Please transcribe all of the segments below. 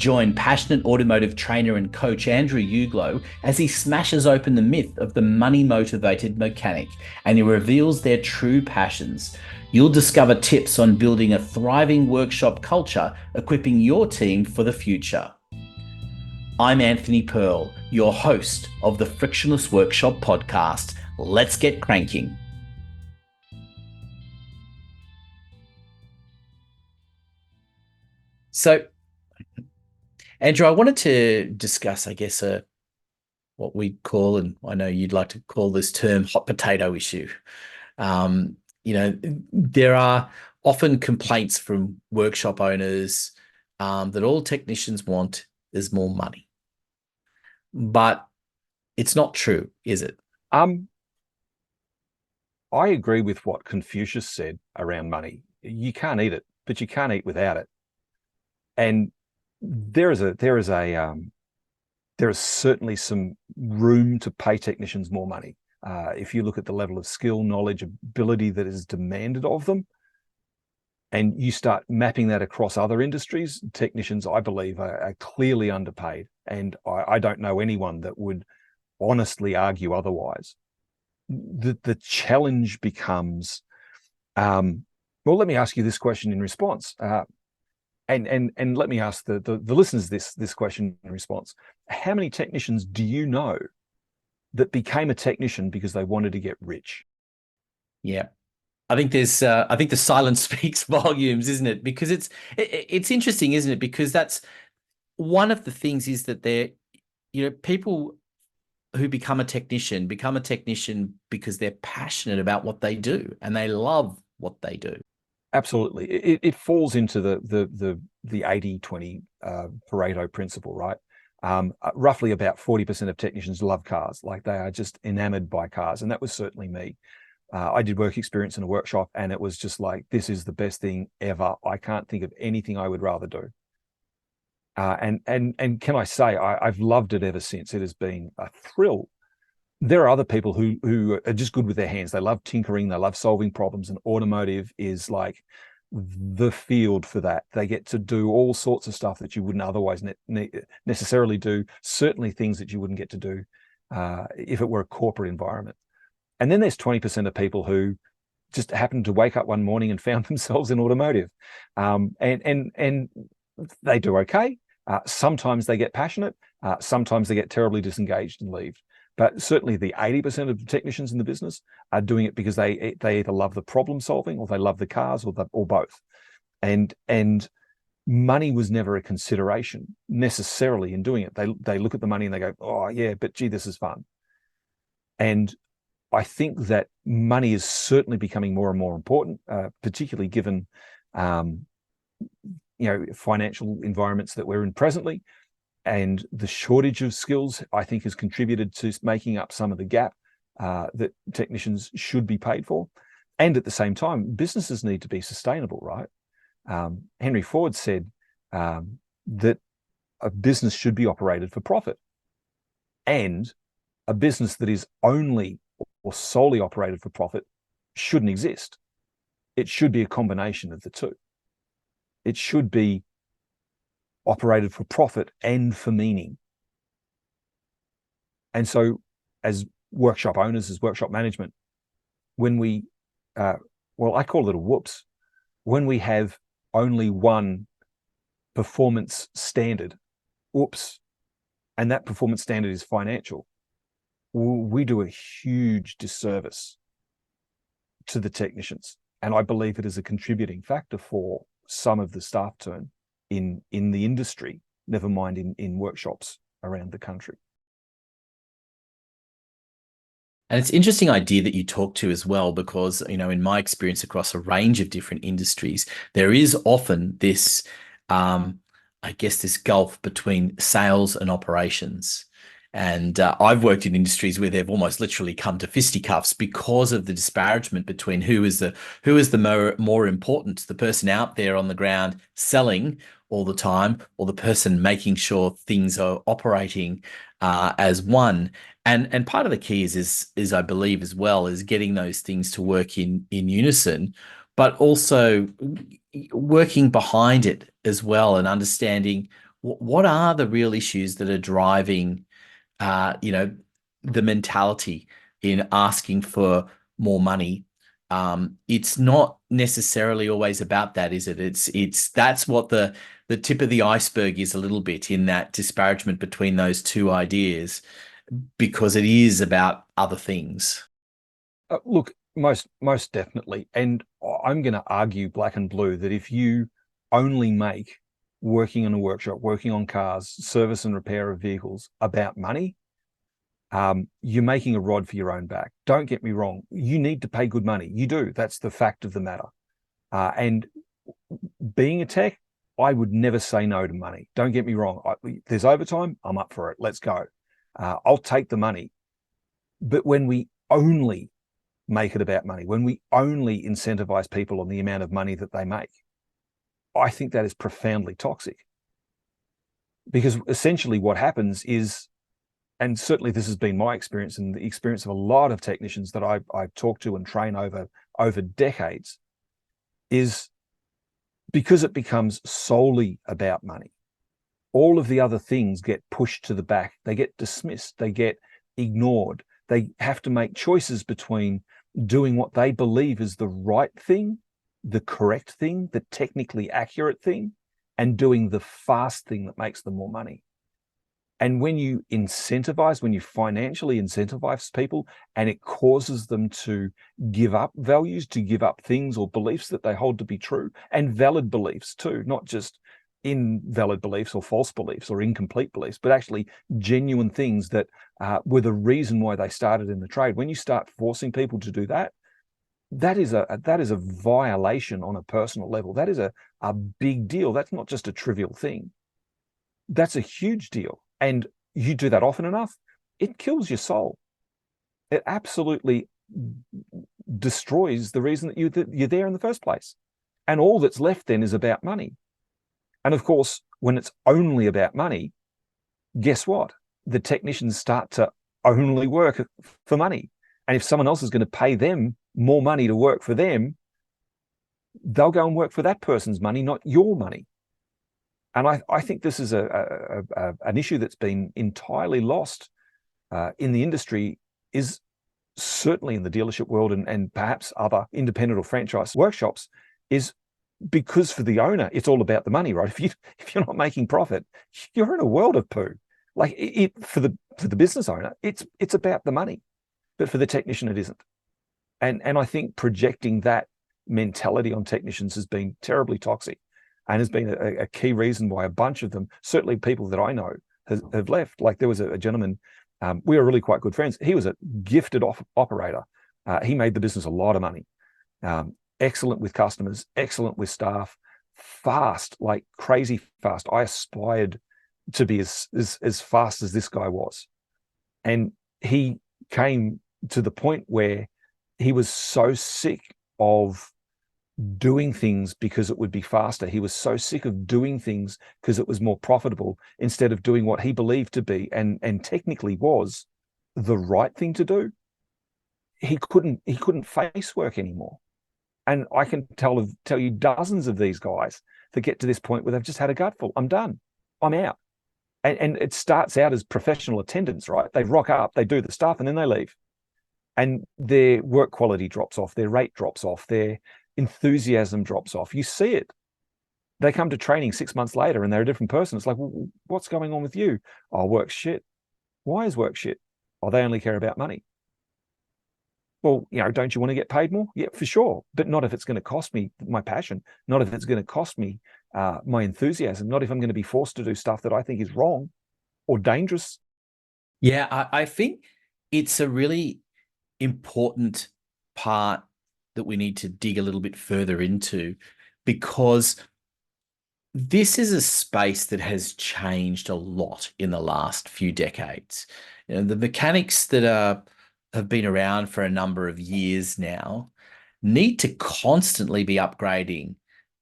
Join passionate automotive trainer and coach Andrew Uglow as he smashes open the myth of the money-motivated mechanic and he reveals their true passions. You'll discover tips on building a thriving workshop culture, equipping your team for the future. I'm Anthony Pearl, your host of the Frictionless Workshop podcast. Let's get cranking. So, Andrew, I wanted to discuss, what we call, and I know you'd like to call this term, hot potato issue. There are often complaints from workshop owners that all technicians want is more money. But it's not true, is it? I agree with what Confucius said around money. You can't eat it, but you can't eat without it. And there is certainly some room to pay technicians more money. If you look at the level of skill, knowledge, ability that is demanded of them, and you start mapping that across other industries, technicians, I believe, are clearly underpaid. And I don't know anyone that would honestly argue otherwise. The challenge becomes, well, let me ask you this question in response. And let me ask the listeners this question in response. How many technicians do you know that became a technician because they wanted to get rich? Yeah. I think the silence speaks volumes, isn't it? Because it's interesting, isn't it? Because that's one of the things is that people who become a technician because they're passionate about what they do and they love what they do. Absolutely. It falls into the 80-20 Pareto principle, right? Roughly about 40% of technicians love cars, like they are just enamored by cars. And that was certainly me. I did work experience in a workshop and it was just like, this is the best thing ever. I can't think of anything I would rather do. And can I say, I've loved it ever since. It has been a thrill. There are other people who are just good with their hands. They love tinkering. They love solving problems. And automotive is like the field for that. They get to do all sorts of stuff that you wouldn't otherwise necessarily do. Certainly things that you wouldn't get to do if it were a corporate environment. And then there's 20% of people who just happened to wake up one morning and found themselves in automotive. And they do okay. Sometimes they get passionate. Sometimes they get terribly disengaged and leave. But certainly the 80% of technicians in the business are doing it because they either love the problem solving or they love the cars or both. And money was never a consideration necessarily in doing it. They look at the money and they go, oh yeah, but gee, this is fun. And I think that money is certainly becoming more and more important, particularly given financial environments that we're in presently. And the shortage of skills, I think, has contributed to making up some of the gap that technicians should be paid for. And at the same time, businesses need to be sustainable, right? Henry Ford said that a business should be operated for profit. And a business that is only or solely operated for profit shouldn't exist. It should be a combination of the two. It should be operated for profit and for meaning. And so as workshop owners, as workshop management, when we, I call it a whoops, when we have only one performance standard, whoops, and that performance standard is financial, we do a huge disservice to the technicians. And I believe it is a contributing factor for some of the staff turn in the industry, never mind in workshops around the country. And it's an interesting idea that you talk to as well, because, in my experience across a range of different industries, there is often this, this gulf between sales and operations. And I've worked in industries where they've almost literally come to fisticuffs because of the disparagement between who is the more important, the person out there on the ground selling all the time, or the person making sure things are operating as one. And part of the key is I believe as well, is getting those things to work in unison, but also working behind it as well and understanding what are the real issues that are driving, you know, the mentality in asking for more money? It's not necessarily always about that, is it? It's that's what the tip of the iceberg is a little bit in that disparagement between those two ideas, because it is about other things. Look, most definitely. And I'm going to argue black and blue that if you only make working in a workshop, working on cars, service and repair of vehicles about money, you're making a rod for your own back. Don't get me wrong. You need to pay good money. You do. That's the fact of the matter. And being a tech, I would never say no to money. Don't get me wrong. There's overtime. I'm up for it. Let's go. I'll take the money. But when we only make it about money, when we only incentivize people on the amount of money that they make, I think that is profoundly toxic. Because essentially what happens is, and certainly this has been my experience and the experience of a lot of technicians that I've talked to and train over decades, is because it becomes solely about money, all of the other things get pushed to the back. They get dismissed. They get ignored. They have to make choices between doing what they believe is the right thing, the correct thing, the technically accurate thing, and doing the fast thing that makes them more money. And when you incentivize, when you financially incentivize people and it causes them to give up values, to give up things or beliefs that they hold to be true, and valid beliefs too, not just invalid beliefs or false beliefs or incomplete beliefs, but actually genuine things that were the reason why they started in the trade. When you start forcing people to do that, that is a violation on a personal level. That is a big deal. That's not just a trivial thing. That's a huge deal. And you do that often enough, it kills your soul. It absolutely destroys the reason that you're there in the first place. And all that's left then is about money. And of course, when it's only about money, guess what? The technicians start to only work for money. And if someone else is going to pay them more money to work for them, they'll go and work for that person's money, not your money. And I think this is an issue that's been entirely lost in the industry, is certainly in the dealership world and perhaps other independent or franchise workshops, is because for the owner, it's all about the money, right? If you're not making profit, you're in a world of poo. Like for the business owner, it's about the money, but for the technician, it isn't. And I think projecting that mentality on technicians has been terribly toxic, and has been a key reason why a bunch of them, certainly people that I know, have left. Like there was a gentleman, we were really quite good friends. He was a gifted operator. He made the business a lot of money. Excellent with customers, excellent with staff, fast, like crazy fast. I aspired to be as fast as this guy was. And he came to the point where he was so sick of doing things because it would be faster. He was so sick of doing things because it was more profitable, instead of doing what he believed to be and technically was the right thing to do. He couldn't face work anymore. And I can tell you dozens of these guys that get to this point where they've just had a gutful. I'm done. I'm out. And it starts out as professional attendants, right? They rock up, they do the stuff, and then they leave. And their work quality drops off, their rate drops off, their enthusiasm drops off. You see it. They come to training 6 months later and they're a different person. It's like, well, what's going on with you? Oh, work's shit. Why is work shit? Oh, they only care about money. Well, don't you want to get paid more? Yeah, for sure. But not if it's going to cost me my passion, not if it's going to cost me my enthusiasm, not if I'm going to be forced to do stuff that I think is wrong or dangerous. Yeah, I think it's a really important part that we need to dig a little bit further into, because this is a space that has changed a lot in the last few decades. The mechanics that have been around for a number of years now need to constantly be upgrading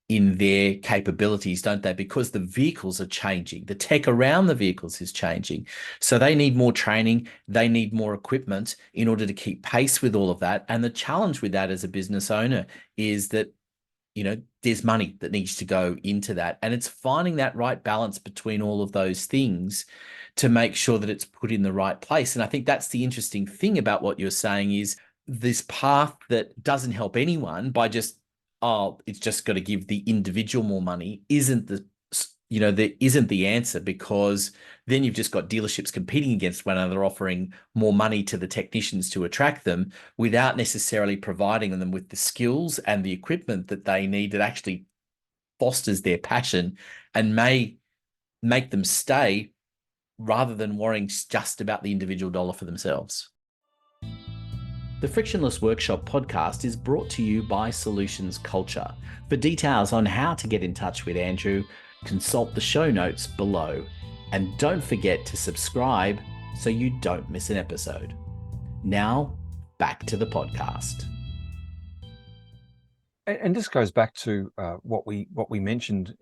in their capabilities, don't they? Because the vehicles are changing. The tech around the vehicles is changing. So they need more training. They need more equipment in order to keep pace with all of that. And the challenge with that as a business owner is that there's money that needs to go into that. And it's finding that right balance between all of those things to make sure that it's put in the right place. And I think that's the interesting thing about what you're saying is this path that doesn't help anyone by just, oh, it's just got to give the individual more money isn't there isn't the answer, because then you've just got dealerships competing against one another, offering more money to the technicians to attract them without necessarily providing them with the skills and the equipment that they need that actually fosters their passion and may make them stay rather than worrying just about the individual dollar for themselves. The Frictionless Workshop podcast is brought to you by Solutions Culture. For details on how to get in touch with Andrew, consult the show notes below. And don't forget to subscribe so you don't miss an episode. Now, back to the podcast. And this goes back to what we mentioned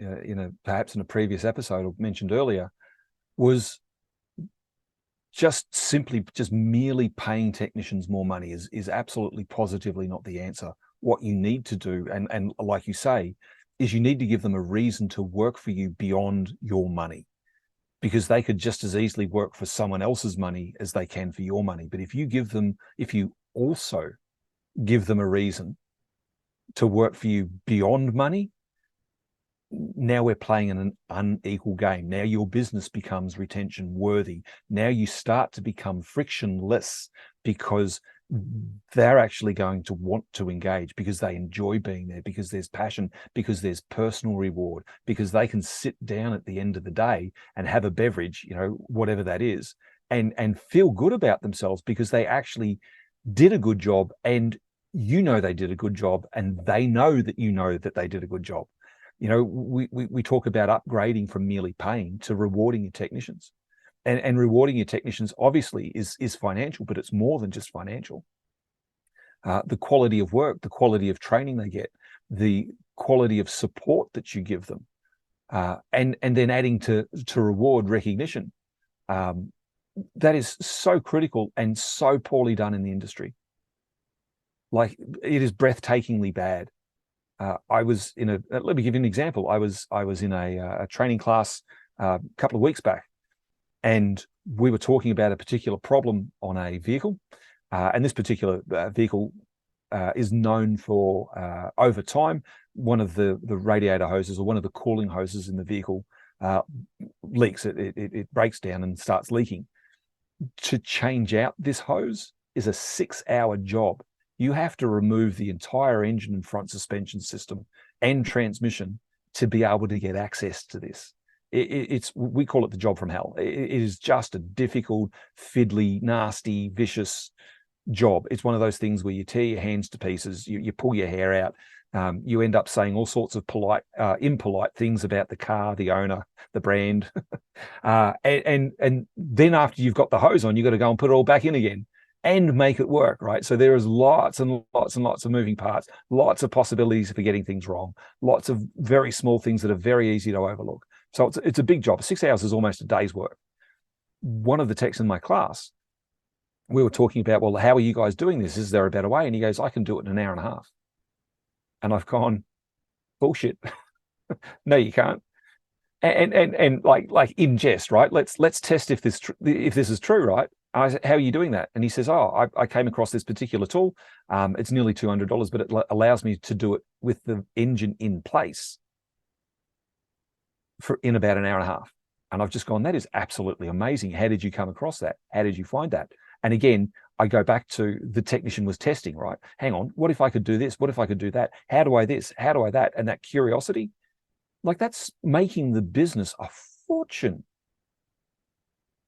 perhaps in a previous episode or mentioned earlier, was just merely paying technicians more money is absolutely positively not the answer. What you need to do, and like you say, is you need to give them a reason to work for you beyond your money, because they could just as easily work for someone else's money as they can for your money. But if you also give them a reason to work for you beyond money, now we're playing in an unequal game. Now your business becomes retention worthy. Now you start to become frictionless, because they're actually going to want to engage, because they enjoy being there, because there's passion, because there's personal reward, because they can sit down at the end of the day and have a beverage, whatever that is, and feel good about themselves because they actually did a good job, and they did a good job, and they know that they did a good job. We talk about upgrading from merely paying to rewarding your technicians. And rewarding your technicians obviously is financial, but it's more than just financial. The quality of work, the quality of training they get, the quality of support that you give them, and then adding to reward recognition. That is so critical and so poorly done in the industry. Like, it is breathtakingly bad. Let me give you an example. I was in a training class a couple of weeks back, and we were talking about a particular problem on a vehicle. And this particular vehicle is known for, over time, one of the radiator hoses, or one of the cooling hoses in the vehicle, leaks. It breaks down and starts leaking. To change out this hose is a 6-hour job. You have to remove the entire engine and front suspension system and transmission to be able to get access to this. We call it the job from hell. It is just a difficult, fiddly, nasty, vicious job. It's one of those things where you tear your hands to pieces, you pull your hair out, you end up saying all sorts of impolite things about the car, the owner, the brand, and then after you've got the hose on, you've got to go and put it all back in again and make it work, right? So there is lots and lots and lots of moving parts, lots of possibilities for getting things wrong, lots of very small things that are very easy to overlook. So it's a big job. 6 hours is almost a day's work. One of the techs in my class, we were talking about, well, how are you guys doing this? Is there a better way? And he goes, I can do it in an hour and a half. And I've gone, bullshit. No, you can't. And like in jest, right? Let's test if this is true, right? I said, how are you doing that? And he says, I came across this particular tool. It's nearly $200, but it allows me to do it with the engine in place in about an hour and a half. And I've just gone, that is absolutely amazing. How did you come across that? How did you find that? And again, I go back to the technician was testing, right? Hang on, what if I could do this? What if I could do that? How do I this? How do I that? And that curiosity, like, that's making the business a fortune.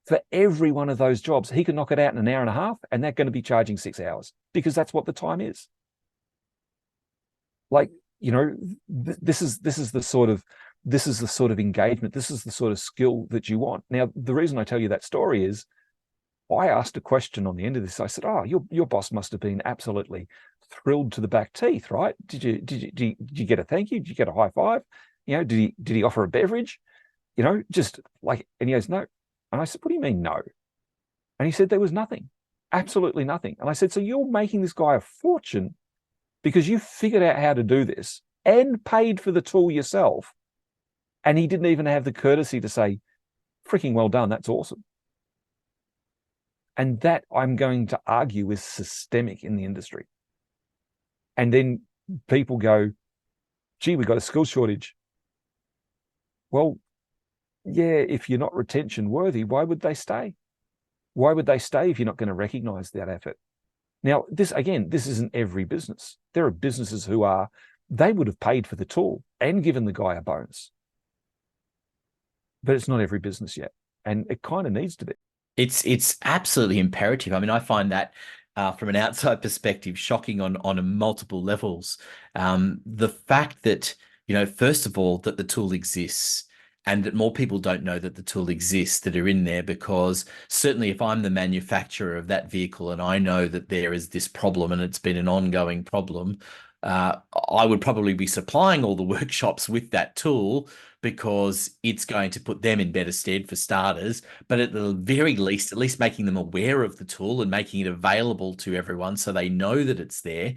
For every one of those jobs, he can knock it out in an hour and a half, and they're going to be charging 6 hours because that's what the time is. Like, this is the sort of engagement. This is the sort of skill that you want. Now, the reason I tell you that story is I asked a question on the end of this. I said, your boss must have been absolutely thrilled to the back teeth, right? Did you get a thank you? Did you get a high five? Did he offer a beverage? Just like, and he goes, no. And I said, what do you mean, no? And he said, there was nothing, absolutely nothing. And I said, so you're making this guy a fortune because you figured out how to do this and paid for the tool yourself, and he didn't even have the courtesy to say, freaking well done, that's awesome. And that, I'm going to argue, is systemic in the industry. And then people go, gee, we got a skill shortage. Well, yeah, if you're not retention worthy, why would they stay? Why would they stay if you're not going to recognize that effort? Now, this, again, this isn't every business. There are businesses who are, they would have paid for the tool and given the guy a bonus. But it's not every business yet. And it kind of needs to be. It's absolutely imperative. I mean, I find that from an outside perspective, shocking on multiple levels. The fact that, first of all, that the tool exists and that more people don't know that the tool exists that are in there, because certainly if I'm the manufacturer of that vehicle and I know that there is this problem and it's been an ongoing problem, I would probably be supplying all the workshops with that tool because it's going to put them in better stead for starters, but at the very least, at least making them aware of the tool and making it available to everyone so they know that it's there.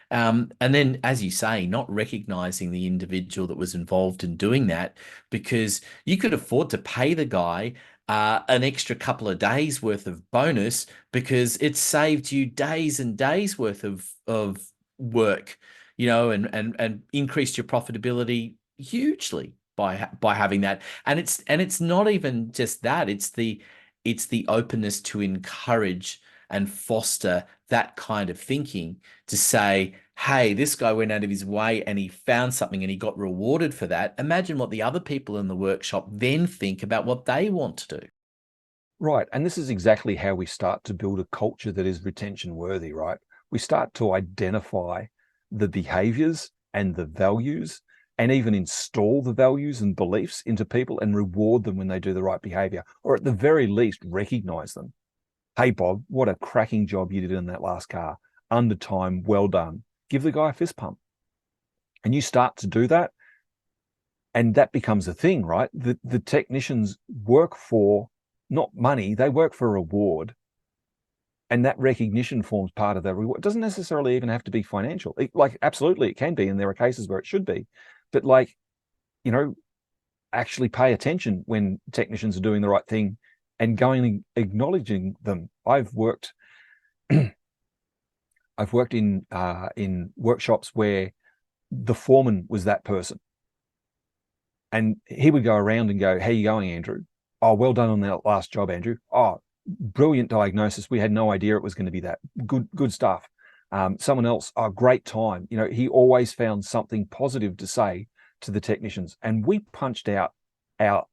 And then, as you say, not recognizing the individual that was involved in doing that, because you could afford to pay the guy an extra couple of days worth of bonus because it saved you days and days worth of work, and increased your profitability hugely by having that. And it's not even just that, it's the openness to encourage and foster that kind of thinking, to say, hey, this guy went out of his way and he found something and he got rewarded for that. Imagine what the other people in the workshop then think about what they want to do. Right. And this is exactly how we start to build a culture that is retention worthy, right? We start to identify the behaviors and the values, and even install the values and beliefs into people and reward them when they do the right behavior, or at the very least, recognize them. Hey, Bob, what a cracking job you did in that last car. Under time, well done. Give the guy a fist pump. And you start to do that, and that becomes a thing, right? The technicians work for not money, they work for reward. And that recognition forms part of the reward. It doesn't necessarily even have to be financial. Absolutely, it can be, and there are cases where it should be. But you know, actually pay attention when technicians are doing the right thing and going and acknowledging them. I've worked in workshops where the foreman was that person, and he would go around and go, "How you going, Andrew? Oh, well done on that last job, Andrew. Oh, brilliant diagnosis. We had no idea it was going to be that good stuff." Someone else, oh, great time. He always found something positive to say to the technicians, and we punched out our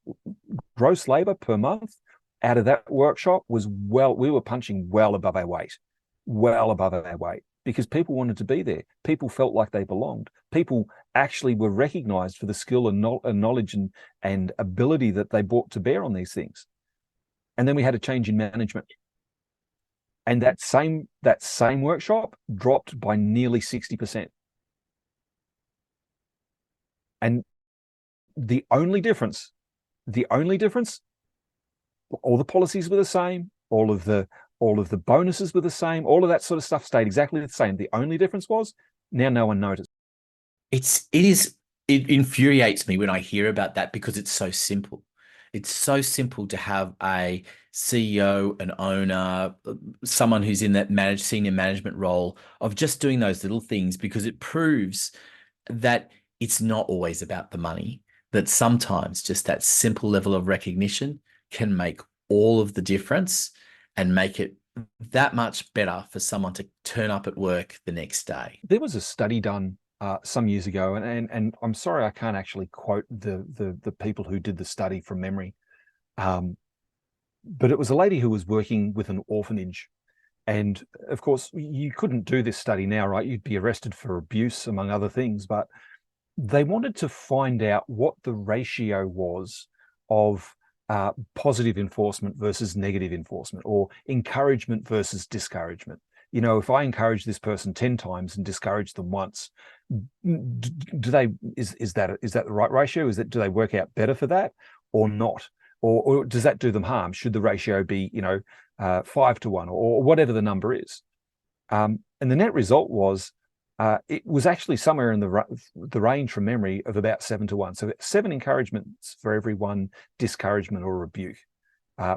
gross labor per month out of that workshop we were punching well above our weight, because people wanted to be there. People felt like they belonged. People actually were recognized for the skill and knowledge and ability that they brought to bear on these things. And then we had a change in management, and that same workshop dropped by nearly 60%. And the only difference, all the policies were the same, all of the bonuses were the same, all of that sort of stuff stayed exactly the same. The only difference was now no one noticed. It infuriates me when I hear about that, because it's so simple. It's so simple to have a CEO, an owner, someone who's in that senior management role, of just doing those little things, because it proves that it's not always about the money, that sometimes just that simple level of recognition can make all of the difference and make it that much better for someone to turn up at work the next day. There was a study done some years ago, and I'm sorry I can't actually quote the people who did the study from memory, but it was a lady who was working with an orphanage. And of course, you couldn't do this study now, right? You'd be arrested for abuse, among other things. But they wanted to find out what the ratio was of positive enforcement versus negative enforcement, or encouragement versus discouragement. If I encourage this person 10 times and discourage them once, is that the right ratio? Do they work out better for that or not? Or does that do them harm? Should the ratio be, 5 to 1, or whatever the number is? And the net result was it was actually somewhere in the range from memory of about 7-1. So 7 encouragements for every 1 discouragement or rebuke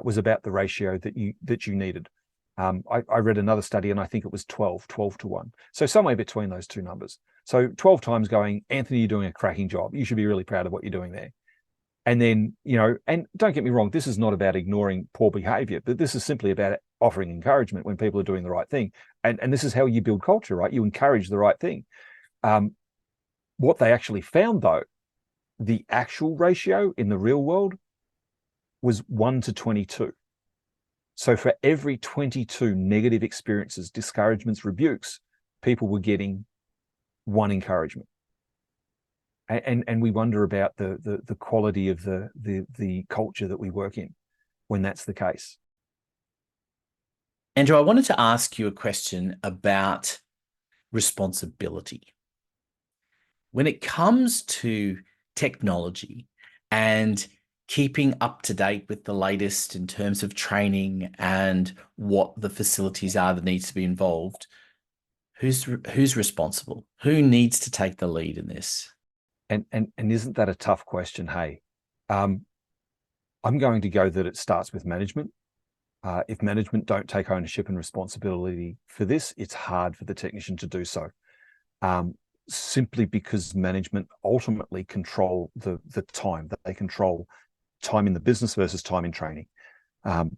was about the ratio that you needed. I read another study and I think it was 12 to 1. So somewhere between those two numbers. So 12 times going, Anthony, you're doing a cracking job. You should be really proud of what you're doing there. And then, and don't get me wrong, this is not about ignoring poor behavior, but this is simply about offering encouragement when people are doing the right thing. And this is how you build culture, right? You encourage the right thing. What they actually found, though, the actual ratio in the real world was 1 to 22. So for every 22 negative experiences, discouragements, rebukes, people were getting 1 encouragement. And we wonder about the quality of the culture that we work in when that's the case. Andrew, I wanted to ask you a question about responsibility. When it comes to technology and keeping up to date with the latest in terms of training and what the facilities are that needs to be involved, who's responsible? Who needs to take the lead in this? And isn't that a tough question? Hey, I'm going to go that it starts with management. If management don't take ownership and responsibility for this, it's hard for the technician to do so. Simply because management ultimately control the time, that they control time in the business versus time in training.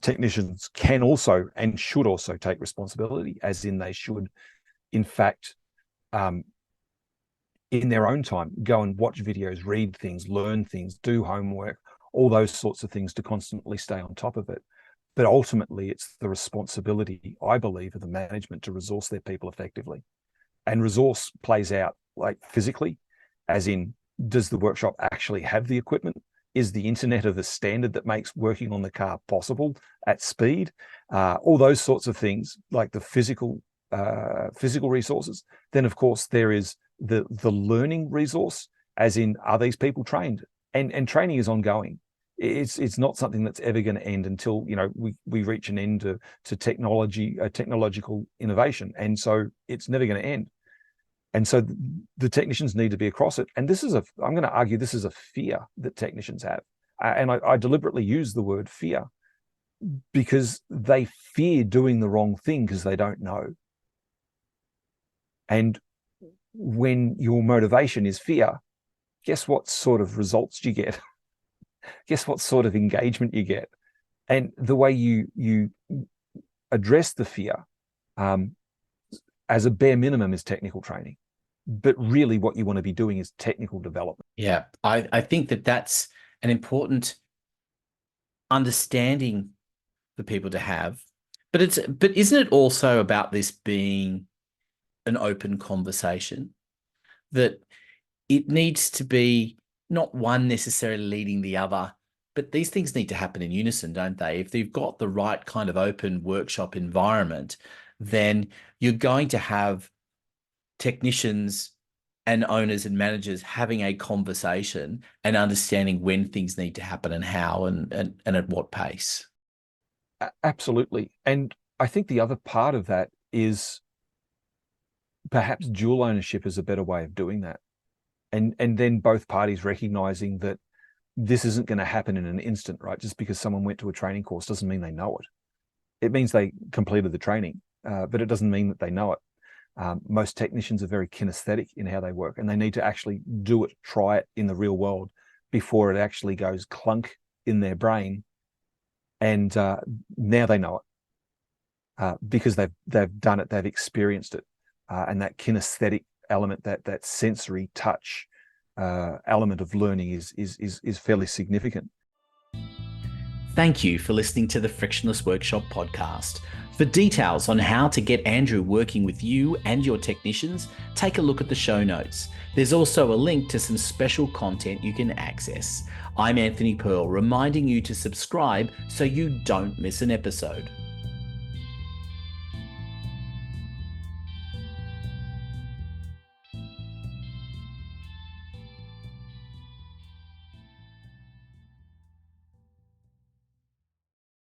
Technicians can also and should also take responsibility, as in they should, in fact, in their own time, go and watch videos, read things, learn things, do homework, all those sorts of things to constantly stay on top of it. But ultimately, it's the responsibility, I believe, of the management to resource their people effectively. And resource plays out like physically, as in, does the workshop actually have the equipment? Is the internet of the standard that makes working on the car possible at speed? All those sorts of things, like the physical resources. Then, of course, there is the learning resource, as in, are these people trained? And training is ongoing. It's not something that's ever going to end until we reach an end to technological innovation, and so it's never going to end. And so the technicians need to be across it. And I'm going to argue this is a fear that technicians have, and I deliberately use the word fear because they fear doing the wrong thing because they don't know. And when your motivation is fear, guess what sort of results you get? Guess what sort of engagement you get? And the way you address the fear as a bare minimum is technical training. But really what you want to be doing is technical development. Yeah, I think that's an important understanding for people to have. But isn't it also about this being an open conversation, that it needs to be not one necessarily leading the other, but these things need to happen in unison, don't they? If they've got the right kind of open workshop environment, then you're going to have technicians and owners and managers having a conversation and understanding when things need to happen and how and at what pace. Absolutely. And I think the other part of that is perhaps dual ownership is a better way of doing that. And then both parties recognizing that this isn't going to happen in an instant, right? Just because someone went to a training course doesn't mean they know it. It means they completed the training, but it doesn't mean that they know it. Most technicians are very kinesthetic in how they work, and they need to actually do it, try it in the real world before it actually goes clunk in their brain. And now they know it because they've done it, they've experienced it, and that kinesthetic element, that sensory touch element of learning is fairly significant. Thank you for listening to the Frictionless Workshop podcast. For details on how to get Andrew working with you and your technicians, take a look at the show notes. There's also a link to some special content you can access. I'm Anthony Pearl, reminding you to subscribe so you don't miss an episode.